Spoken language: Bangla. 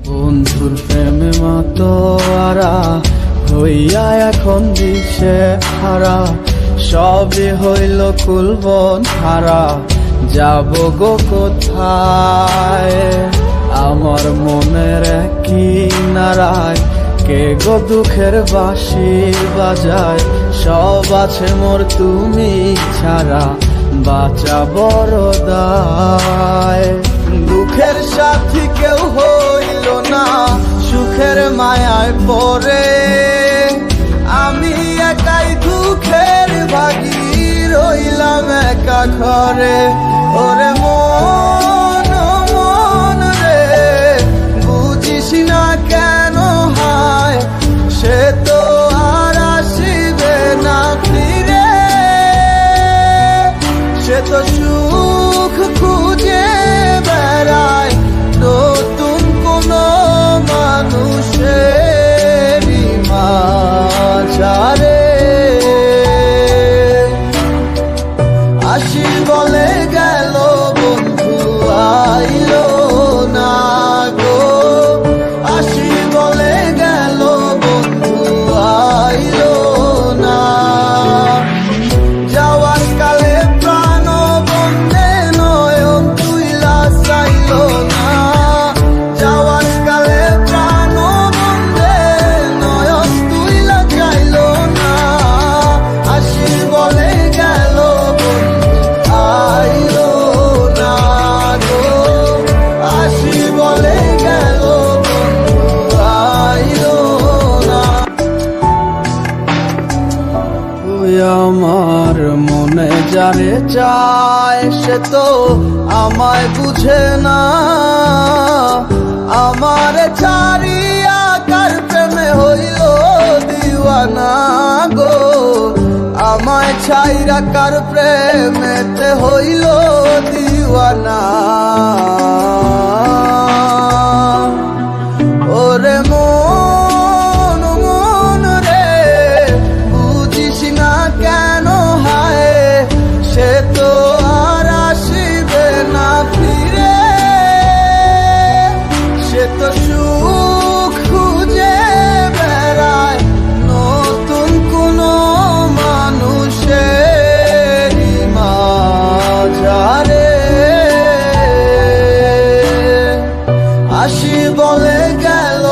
বন্ধুর প্রেমে মাতোয়ারা হইয়া এখন দিশে হারা, সবে হইল কুলবন হারা, যাব গো কোথায়? আমার মনের কিনারায় কে গো দুঃখের বাঁশি বাজায়, সব আছে মোর তুমি ছাড়া, বাঁচা বড় দায়। দুঃখের সাথী কেউ হইল না, সুখের মায়ায় পড়ে আমি একাই দুঃখের ভাগী রইলাম একা ঘরে। ওরে মন মন রে, বুঝিস না কেন হায়, সে তো আর আসিবে না ফিরে, সে তো সুখ খুঁজে বেড়ায় নতুন কোন মানুষের মাঝারে। আসি বলে গেল বন্ধু আইলো না গো, আসি বলে গেল বন্ধু আইলো না। যাওয়ার কালে প্রাণ বন্ধে নয়ন তুইলা চাইল না, যাওয়ার কালে প্রাণ বন্ধে নয়ন তুইলা চাইল না। আসি বলে গেল বন্ধু আইলো না গো, আসি বলে গেল বন্ধু আইলো না। তুই আমার মনে যারে চায়, সে তো আমায় বুঝে না, আমার ছাড়িয়া কার প্রেমে হইল দিওয়ানা গো, আমায় ছাইরা কার প্রেমেতে হইল দিওয়ানা। ওরে মন মন রে, বুঝিস না কেন হায়, সে তো আর আসিবে না ফিরে, সে তো সুখ খুঁজে বেড়ায় নতুন কোন মানুষের মাঝারে। আসি বলে গেল